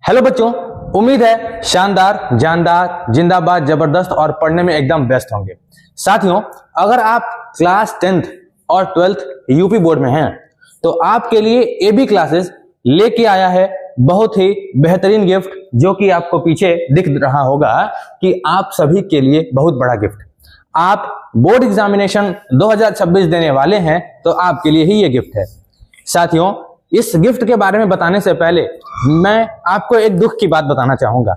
Hello बच्चों, उम्मीद है शानदार, जानदार, जिंदाबाद, जबरदस्त और पढ़ने में एकदम बेस्ट होंगे। साथियों, अगर आप क्लास 10th और 12th यूपी बोर्ड में हैं तो आपके लिए एबी क्लासेस लेके आया है बहुत ही बेहतरीन गिफ्ट, जो कि आपको पीछे दिख रहा होगा कि आप सभी के लिए बहुत बड़ा गिफ्ट। आप बोर्ड एग्जामिनेशन 2026 देने वाले हैं तो आपके लिए ही ये गिफ्ट है। साथियों, इस गिफ्ट के बारे में बताने से पहले मैं आपको एक दुख की बात बताना चाहूंगा।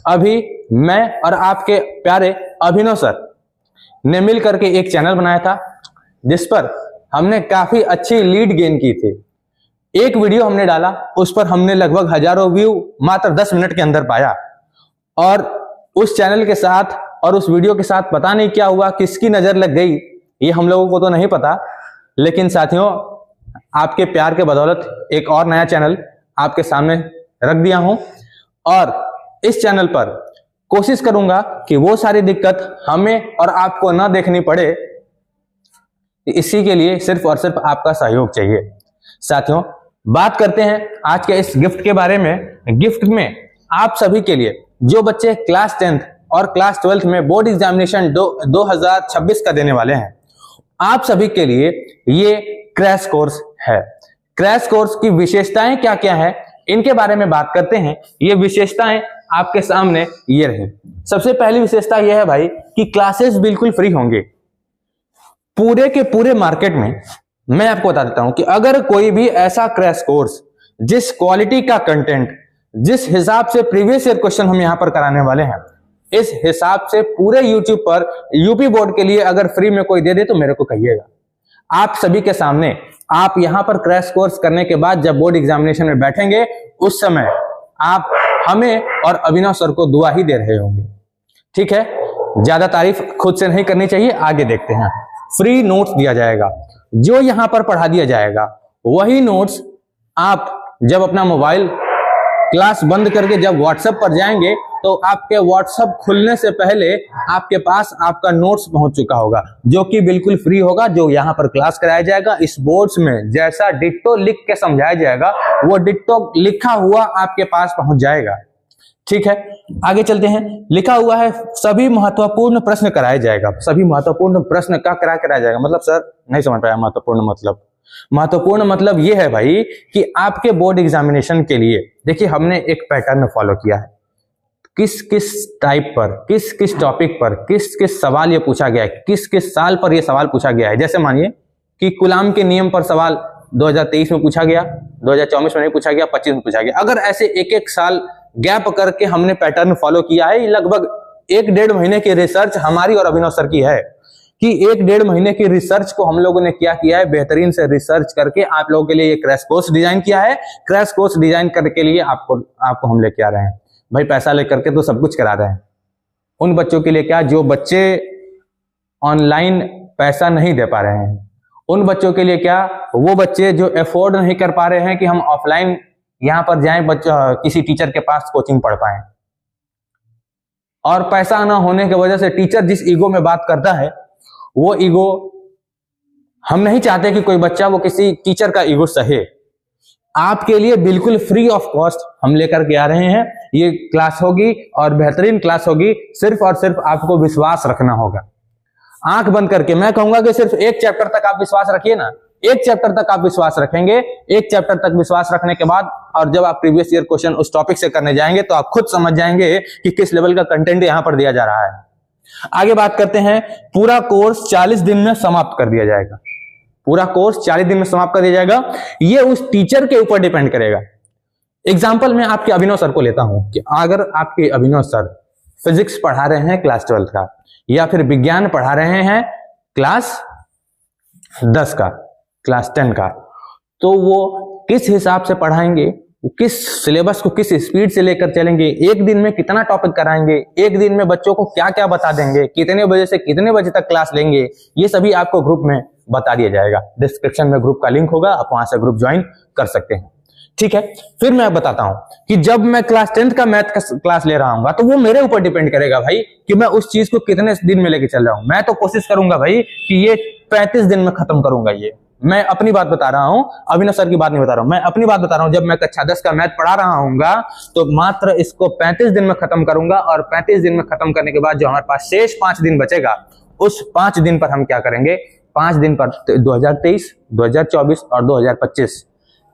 अभी मैं और आपके प्यारे अभिनव सर ने मिल करके एक चैनल बनाया था जिस पर हमने काफी अच्छी लीड गेन की थी। एक वीडियो हमने डाला, उस पर हमने लगभग हजारों व्यू मात्र 10 मिनट के अंदर पाया। और उस चैनल के साथ और उस वीडियो के साथ पता नहीं क्या हुआ, किसकी नजर लग गई, ये हम लोगों को तो नहीं पता। लेकिन साथियों, आपके प्यार के बदौलत एक और नया चैनल आपके सामने रख दिया हूं और इस चैनल पर कोशिश करूंगा कि वो सारी दिक्कत हमें और आपको ना देखनी पड़े। इसी के लिए सिर्फ और सिर्फ आपका सहयोग चाहिए। साथियों, बात करते हैं आज के इस गिफ्ट के बारे में। गिफ्ट में आप सभी के लिए, जो बच्चे क्लास 10th और क्लास 12th में बोर्ड एग्जामिनेशन 2026 का देने वाले हैं, आप सभी के लिए ये क्रैश कोर्स है। क्रैश कोर्स की विशेषताएं क्या क्या है, इनके बारे में बात करते हैं। ये विशेषताएं आपके सामने ये रही। सबसे पहली विशेषता यह है भाई कि क्लासेस बिल्कुल फ्री होंगे। पूरे के पूरे मार्केट में मैं आपको बता देता हूं कि अगर कोई भी ऐसा क्रैश कोर्स, जिस क्वालिटी का कंटेंट, जिस हिसाब से प्रीवियस ईयर क्वेश्चन हम यहां पर कराने वाले हैं, इस हिसाब से पूरे यूट्यूब पर यूपी बोर्ड के लिए अगर फ्री में कोई दे दे तो मेरे को कहिएगा। आप सभी के सामने आप यहां पर क्रैश कोर्स करने के बाद जब बोर्ड एग्जामिनेशन में बैठेंगे, उस समय आप हमें और अभिनव सर को दुआ ही दे रहे होंगे। ठीक है, ज्यादा तारीफ खुद से नहीं करनी चाहिए। आगे देखते हैं। फ्री नोट्स दिया जाएगा। जो यहां पर पढ़ा दिया जाएगा वही नोट्स आप जब अपना मोबाइल क्लास बंद करके जब व्हाट्सएप पर जाएंगे तो आपके व्हाट्सएप खुलने से पहले आपके पास आपका नोट्स पहुंच चुका होगा, जो कि बिल्कुल फ्री होगा। जो यहां पर क्लास कराया जाएगा, इस बोर्ड्स में जैसा डिट्टो लिख के समझाया जाएगा, वो डिट्टो लिखा हुआ आपके पास पहुंच जाएगा। ठीक है, आगे चलते हैं। लिखा हुआ है सभी महत्वपूर्ण प्रश्न कराया जाएगा। सभी महत्वपूर्ण प्रश्न का कराया जाएगा मतलब सर नहीं समझ पाया महत्वपूर्ण मतलब। महत्वपूर्ण मतलब यह है भाई कि आपके बोर्ड एग्जामिनेशन के लिए, देखिए हमने एक पैटर्न फॉलो किया है। किस किस टाइप पर, किस किस टॉपिक पर, किस किस सवाल ये पूछा गया है, किस किस साल पर ये सवाल पूछा गया है। जैसे मानिए कि गुलाम के नियम पर सवाल 2023 में पूछा गया, 2024 में नहीं पूछा गया, 25 में पूछा गया। अगर ऐसे एक एक साल गैप करके हमने पैटर्न फॉलो किया है, लगभग 1-1.5 महीने की रिसर्च हमारी और अभिनव सर की है कि 1-1.5 महीने की रिसर्च को हम लोगों ने क्या किया है, बेहतरीन से रिसर्च करके आप लोगों के लिए ये क्रैश कोर्स डिजाइन किया है। क्रैश कोर्स डिजाइन करने के लिए आपको हम लेके आ रहे हैं भाई। पैसा लेकर के तो सब कुछ करा रहे हैं। उन बच्चों के लिए क्या, जो बच्चे ऑनलाइन पैसा नहीं दे पा रहे हैं, उन बच्चों के लिए क्या, वो बच्चे जो अफोर्ड नहीं कर पा रहे हैं कि हम ऑफलाइन यहां पर जाएं, किसी टीचर के पास कोचिंग पढ़ पाए। और पैसा ना होने की वजह से टीचर जिस ईगो में बात करता है, वो ईगो हम नहीं चाहते कि कोई बच्चा वो किसी टीचर का ईगो सहे। आपके लिए बिल्कुल फ्री ऑफ कॉस्ट हम लेकर के आ रहे हैं। ये क्लास होगी और बेहतरीन क्लास होगी। सिर्फ और सिर्फ आपको विश्वास रखना होगा। आंख बंद करके मैं कहूंगा कि सिर्फ एक चैप्टर तक आप विश्वास रखिए ना। एक चैप्टर तक आप विश्वास रखेंगे, एक चैप्टर तक विश्वास रखने के बाद और जब आप प्रीवियस ईयर क्वेश्चन उस टॉपिक से करने जाएंगे तो आप खुद समझ जाएंगे कि किस लेवल का कंटेंट यहां पर दिया जा रहा है। आगे बात करते हैं। पूरा कोर्स 40 दिन में समाप्त कर दिया जाएगा। पूरा कोर्स 40 दिन में समाप्त कर दिया जाएगा। ये उस टीचर के ऊपर डिपेंड करेगा। एग्जाम्पल मैं आपके अभिनव सर को लेता हूं कि अगर आपके अभिनव सर फिजिक्स पढ़ा रहे हैं क्लास 12 का, या फिर विज्ञान पढ़ा रहे हैं क्लास 10 का, क्लास 10 का, तो वो किस हिसाब से पढ़ाएंगे, किस सिलेबस को किस स्पीड से लेकर चलेंगे, एक दिन में कितना टॉपिक कराएंगे, एक दिन में बच्चों को क्या क्या बता देंगे, कितने बजे से कितने बजे तक क्लास लेंगे, ये सभी आपको ग्रुप में बता दिया जाएगा। डिस्क्रिप्शन में ग्रुप का लिंक होगा, आप वहां से ग्रुप ज्वाइन कर सकते हैं। ठीक है, फिर मैं बताता हूं कि जब मैं क्लास 10th का मैथ का क्लास ले रहा हूं तो वो मेरे ऊपर डिपेंड करेगा भाई कि मैं उस चीज को कितने दिन में लेके चल रहा हूं। मैं तो कोशिश करूंगा भाई कि ये 35 दिन में खत्म करूंगा। ये मैं अपनी बात बता रहा हूं, अभिनव सर की बात नहीं बता रहा हूं, मैं अपनी बात बता रहा हूं। जब मैं कक्षा 10 का मैथ पढ़ा रहा हूंगा तो मात्र इसको 35 दिन में खत्म करूंगा, और 35 दिन में खत्म करने के बाद जो हमारे पास शेष 5 दिन बचेगा, उस 5 दिन पर हम क्या करेंगे, 5 दिन पर 2023, 2024 और 2025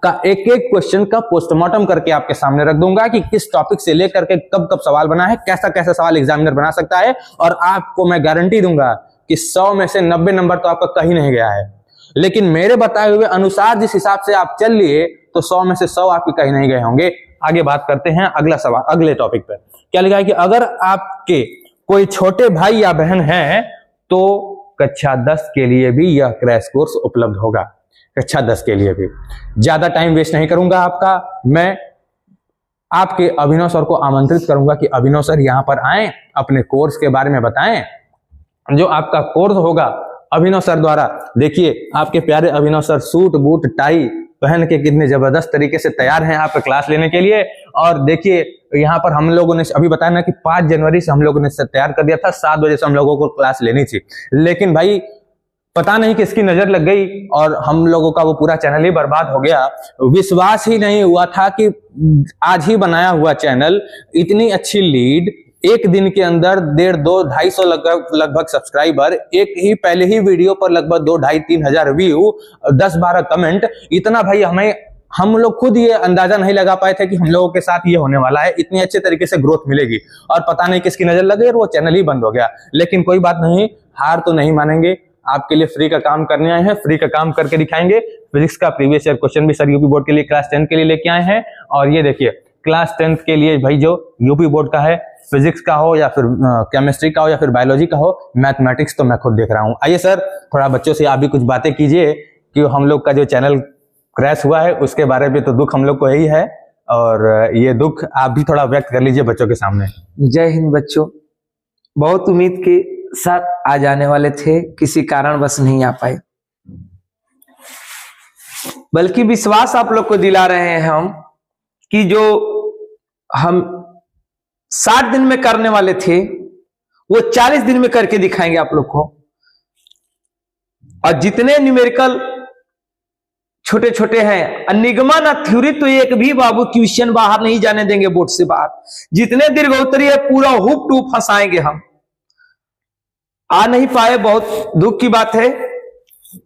का एक एक क्वेश्चन का पोस्टमार्टम करके आपके सामने रख दूंगा कि किस टॉपिक से लेकर के कब कब सवाल बना है, कैसा कैसा सवाल एग्जामिनर बना सकता है। और आपको मैं गारंटी दूंगा कि 100 में से 90 नंबर तो आपका कहीं नहीं गया है, लेकिन मेरे बताए हुए अनुसार जिस हिसाब से आप चल लिए तो 100 में से 100 आपके कहीं नहीं गए होंगे। आगे बात करते हैं अगला सवाल, अगले टॉपिक पर। क्या लिखा है कि अगर आपके कोई छोटे भाई या बहन है तो कक्षा 10 के लिए भी यह क्रैश कोर्स उपलब्ध होगा। कक्षा 10 के लिए भी। ज्यादा टाइम वेस्ट नहीं करूंगा आपका, मैं आपके अभिनव सर को आमंत्रित करूंगा कि अभिनव सर यहां पर आए, अपने कोर्स के बारे में बताएं। जो आपका कोर्स होगा अभिनव सर द्वारा, देखिए आपके प्यारे अभिनव सर सूट बूट टाई पहन के कितने जबरदस्त तरीके से तैयार हैं आपका क्लास लेने के लिए। और देखिए यहाँ पर हम लोगों ने अभी बताया ना कि 5 जनवरी से हम लोगों ने तैयार कर दिया था, 7 बजे से हम लोगों को क्लास लेनी थी, लेकिन भाई पता नहीं किसकी नजर लग गई और हम लोगों का वो पूरा चैनल ही बर्बाद हो गया। विश्वास ही नहीं हुआ था कि आज ही बनाया हुआ चैनल इतनी अच्छी लीड, एक दिन के अंदर 1.5, 2, 250 लगभग सब्सक्राइबर, एक ही पहले ही वीडियो पर लगभग 2, 2.5, 3 हजार व्यू, 10, 12 कमेंट, इतना भाई हम लोग खुद ये अंदाजा नहीं लगा पाए थे कि हम लोगों के साथ ये होने वाला है, इतनी अच्छे तरीके से ग्रोथ मिलेगी। और पता नहीं किसकी नजर लग गई और वो चैनल ही बंद हो गया। लेकिन कोई बात नहीं, हार तो नहीं मानेंगे, आपके लिए फ्री का काम करने आए हैं, फ्री का काम करके दिखाएंगे। फिजिक्स का प्रीवियस ईयर क्वेश्चन भी सर यूपी बोर्ड के लिए क्लास 10 के लिए लेके आए हैं। और ये देखिए क्लास 10 के लिए भाई जो यूपी बोर्ड का है, फिजिक्स का हो या फिर केमिस्ट्री का हो या फिर बायोलॉजी का हो, मैथमेटिक्स तो मैं खुद देख रहा हूं। आइए सर थोड़ा बच्चों से आप भी कुछ बातें कीजिए कि हम लोग का जो चैनल क्रैश हुआ है उसके बारे में तो दुख हम लोग को यही है, और ये दुख आप भी थोड़ा व्यक्त कर लीजिए बच्चों के सामने। जय हिंद बच्चों, बहुत उम्मीद के साथ आ जाने वाले थे, किसी कारणवश नहीं आ पाए, बल्कि विश्वास आप लोग को दिला रहे हैं हम कि जो हम 60 दिन में करने वाले थे वो 40 दिन में करके दिखाएंगे आप लोग को। और जितने न्यूमेरिकल छोटे छोटे हैं, अनिगमा ना थ्योरी तो एक भी बाबू क्वेश्चन बाहर नहीं जाने देंगे बोर्ड से बाहर। जितने दीर्घोत्तरी है पूरा हुक टू फंसाएंगे हम। आ नहीं पाए, बहुत दुख की बात है,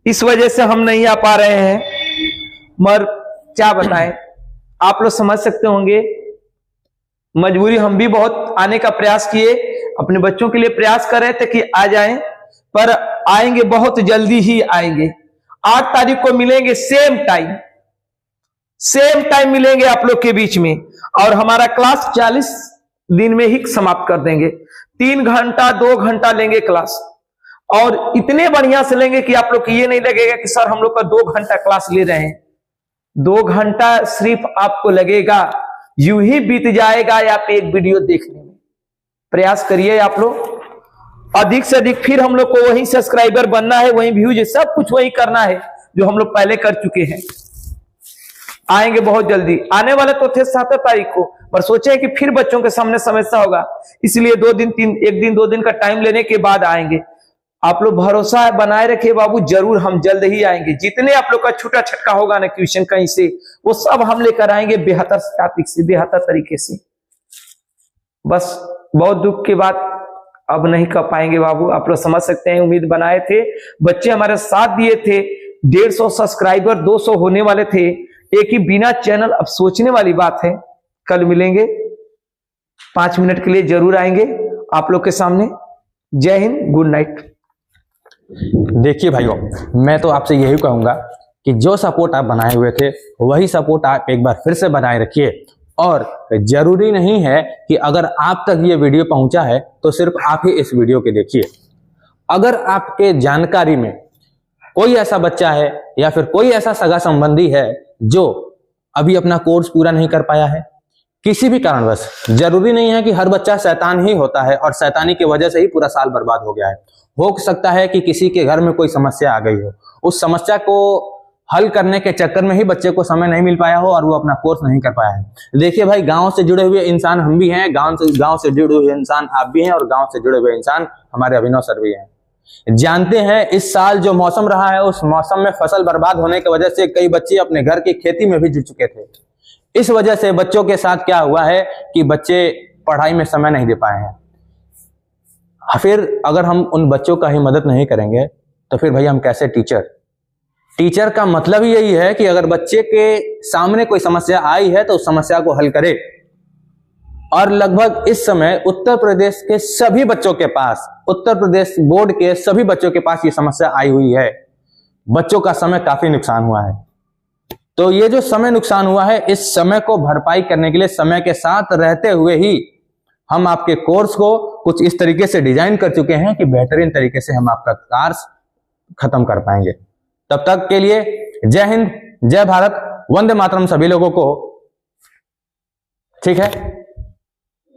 इस वजह से हम नहीं आ पा रहे हैं, मगर क्या बताएं, आप लोग समझ सकते होंगे मजबूरी। हम भी बहुत आने का प्रयास किए, अपने बच्चों के लिए प्रयास कर रहे थे कि आ जाएं, पर आएंगे, बहुत जल्दी ही आएंगे। 8 तारीख को मिलेंगे, सेम टाइम मिलेंगे आप लोग के बीच में, और हमारा क्लास 40 दिन में ही समाप्त कर देंगे। 3 घंटा 2 घंटा लेंगे क्लास, और इतने बढ़िया से लेंगे कि आप लोग को ये नहीं लगेगा कि सर हम लोग का 2 घंटा क्लास ले रहे हैं। 2 घंटा सिर्फ आपको लगेगा, यूं ही बीत जाएगा या पे एक वीडियो देखने में। प्रयास करिए आप लोग अधिक से अधिक, फिर हम लोग को वही सब्सक्राइबर बनना है, वही व्यूज, सब कुछ वही करना है जो हम लोग पहले कर चुके हैं। आएंगे बहुत जल्दी, आने वाले तो थे 7 तारीख को, पर सोचे कि फिर बच्चों के सामने समस्या होगा, इसलिए 2 दिन 1 दिन 2 दिन का टाइम लेने के बाद आएंगे। आप लोग भरोसा बनाए रखिए बाबू, जरूर हम जल्द ही आएंगे। जितने आप लोग का छूटा छटका होगा ना क्वेश्चन कहीं से, वो सब हम लेकर आएंगे बेहतर टॉपिक से, बेहतर तरीके से। बस बहुत दुख की बात, अब नहीं कर पाएंगे बाबू, आप लोग समझ सकते हैं। उम्मीद बनाए थे, बच्चे हमारे साथ दिए थे, 150 सब्सक्राइबर 200 होने वाले थे, एक ही बिना चैनल। अब सोचने वाली बात है, कल मिलेंगे, 5 मिनट के लिए जरूर आएंगे आप लोग के सामने। जय हिंद, गुड नाइट। देखिए भाइयों, मैं तो आपसे यही कहूंगा कि जो सपोर्ट आप बनाए हुए थे वही सपोर्ट आप एक बार फिर से बनाए रखिए। और जरूरी नहीं है कि अगर आप तक ये वीडियो पहुंचा है तो सिर्फ आप ही इस वीडियो के देखिए। अगर आपके जानकारी में कोई ऐसा बच्चा है या फिर कोई ऐसा सगा संबंधी है जो अभी अपना कोर्स पूरा नहीं कर पाया है किसी भी कारणवश, जरूरी नहीं है कि हर बच्चा शैतान ही होता है और शैतानी की वजह से ही पूरा साल बर्बाद हो गया है। हो सकता है कि किसी के घर में कोई समस्या आ गई हो, उस समस्या को हल करने के चक्कर में ही बच्चे को समय नहीं मिल पाया हो और वो अपना कोर्स नहीं कर पाया है। देखिए भाई, गांव से जुड़े हुए इंसान हम भी हैं, गांव से जुड़े हुए इंसान आप भी हैं, और गांव से जुड़े हुए इंसान हमारे अभिनव सर भी हैं। जानते हैं इस साल जो मौसम रहा है उस मौसम में फसल बर्बाद होने की वजह से कई बच्चे अपने घर की खेती में भी जुट चुके थे। इस वजह से बच्चों के साथ क्या हुआ है कि बच्चे पढ़ाई में समय नहीं दे पाए हैं। फिर अगर हम उन बच्चों का ही मदद नहीं करेंगे तो फिर भैया हम कैसे टीचर का मतलब ही यही है कि अगर बच्चे के सामने कोई समस्या आई है तो उस समस्या को हल करे। और लगभग इस समय उत्तर प्रदेश के सभी बच्चों के पास, उत्तर प्रदेश बोर्ड के सभी बच्चों के पास ये समस्या आई हुई है। बच्चों का समय काफी नुकसान हुआ है। तो ये जो समय नुकसान हुआ है, इस समय को भरपाई करने के लिए समय के साथ रहते हुए ही हम आपके कोर्स को कुछ इस तरीके से डिजाइन कर चुके हैं कि बेहतरीन तरीके से हम आपका कोर्स खत्म कर पाएंगे। तब तक के लिए जय हिंद, जय भारत, वंदे मातरम सभी लोगों को। ठीक है।